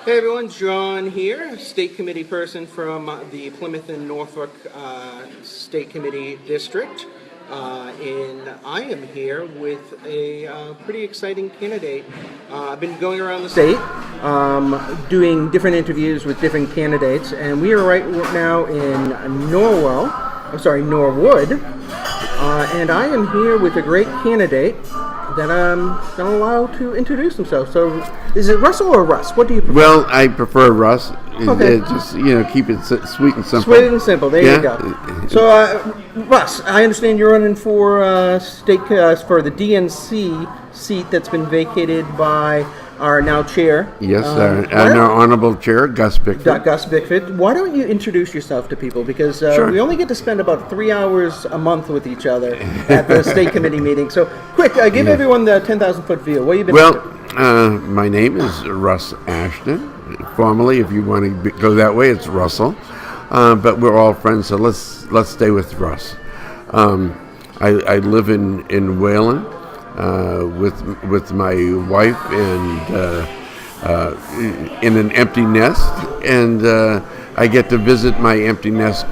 Hey everyone, John here, State Committee person from the Plymouth and Norfolk State Committee District. And I am here with a pretty exciting candidate. I've been going around the state doing different interviews with different candidates, and we are right now in Norwood. And I am here with a great candidate that I'm going to allow to introduce himself. So, is it Russell or Russ? What do you prefer? Well, I prefer Russ. Okay. Just, keep it sweet and simple. Sweet and simple. There you go. So, Russ, I understand you're running for for the DNC seat that's been vacated by our now chair. Yes, our honorable chair, Gus Bickford. Gus Bickford. Why don't you introduce yourself to people? Because Sure. we only get to spend about 3 hours a month with each other at the state committee meeting. So, quick, give everyone the 10,000-foot view. What have you been up to? My name is Russ Ashton. Formally, if you want to go that way, it's Russell. But we're all friends, so let's stay with Russ. I live in Wayland. With my wife and in an empty nest, and I get to visit my empty nest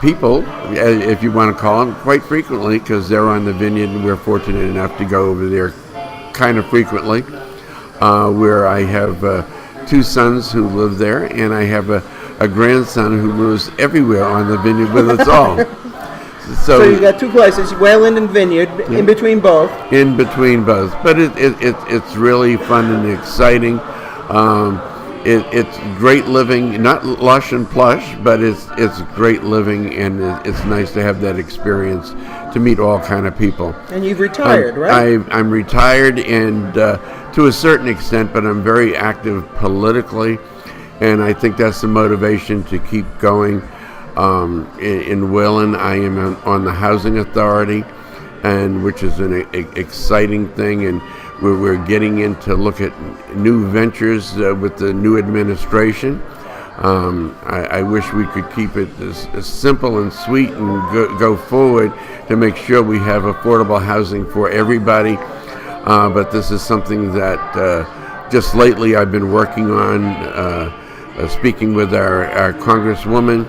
people, if you want to call them, quite frequently because they're on the vineyard, and we're fortunate enough to go over there kind of frequently. Where I have 2 sons who live there, and I have a grandson who lives everywhere on the vineyard with us all. So you got 2 places, Wayland and Vineyard, in between both. In between both, but it's really fun and exciting. It's great living, not lush and plush, but it's great living, and it's nice to have that experience to meet all kind of people. And you've retired, right? I'm retired, and to a certain extent, but I'm very active politically, and I think that's the motivation to keep going. In Wayland, I am on the Housing Authority, and which is an exciting thing, and we're getting in to look at new ventures with the new administration. I wish we could keep it as simple and sweet and go forward to make sure we have affordable housing for everybody. But this is something that just lately I've been working on, speaking with our Congresswoman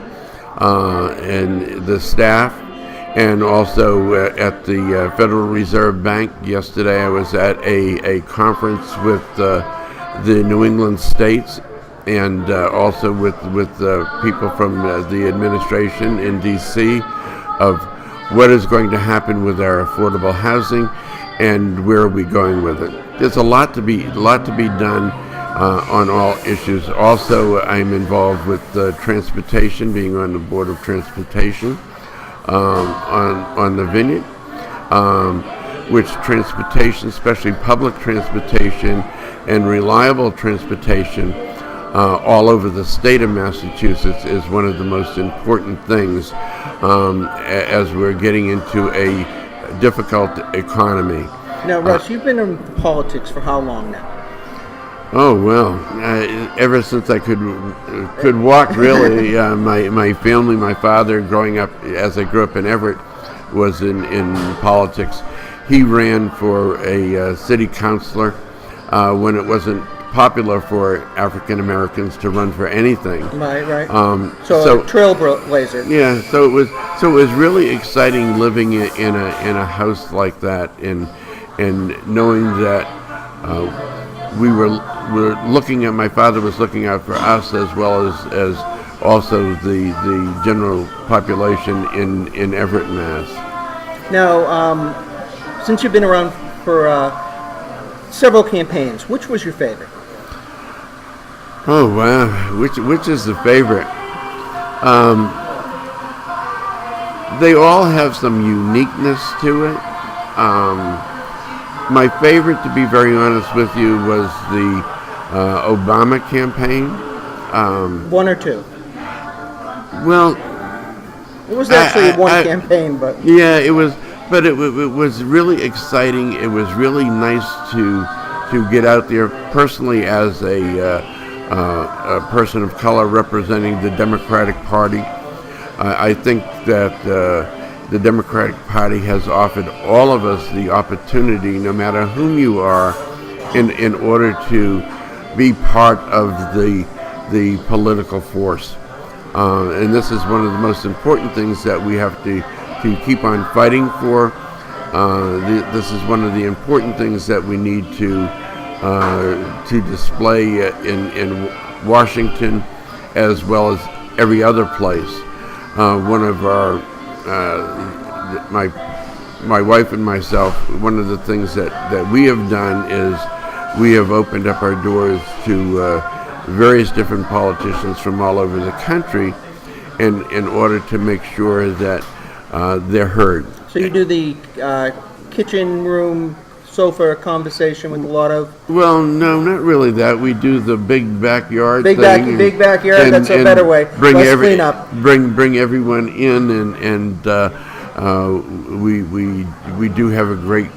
and the staff, and also at the Federal Reserve Bank. Yesterday I was at a conference with the New England states, and also with people from the administration in D.C. of what is going to happen with our affordable housing and where are we going with it. There's a lot to be done on all issues. Also, I'm involved with transportation, being on the Board of Transportation on the vineyard, which transportation, especially public transportation and reliable transportation all over the state of Massachusetts, is one of the most important things as we're getting into a difficult economy. Now, Russ, you've been in politics for how long now? Oh, well, ever since I could walk, really. My family, my father, growing up, as I grew up in Everett, was in politics. He ran for a city councilor when it wasn't popular for African Americans to run for anything. Right. So trailblazer. Yeah. So it was really exciting living in a house like that, and knowing that my father was looking out for us as well as also the general population in Everett, Mass. Now, since you've been around for several campaigns, which was your favorite? Oh, wow. Which is the favorite? They all have some uniqueness to it. My favorite, to be very honest with you, was the Obama campaign. 1 or 2? Well, it was actually one campaign, but yeah, it was. But it was really exciting. It was really nice to get out there personally as a person of color representing the Democratic Party. I think that the Democratic Party has offered all of us the opportunity, no matter whom you are, in order to be part of the political force. And this is one of the most important things that we have to keep on fighting for. This is one of the important things that we need to display in Washington, as well as every other place. One of our my wife and myself, one of the things that we have done is we have opened up our doors to various different politicians from all over the country, in order to make sure that they're heard. So you do the kitchen room sofa conversation with a lot of... Well, no, not really that. We do the big backyard big thing. big backyard, that's a better way. Bring Less cleanup. Bring everyone in, and we do have a great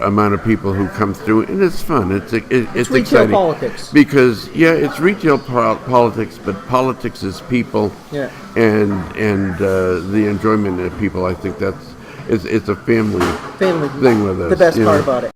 amount of people who come through, and it's fun. It's retail exciting politics. Because it's retail politics, but politics is people. Yeah. And the enjoyment of people. I think it's a family Family thing with us. The best part about it.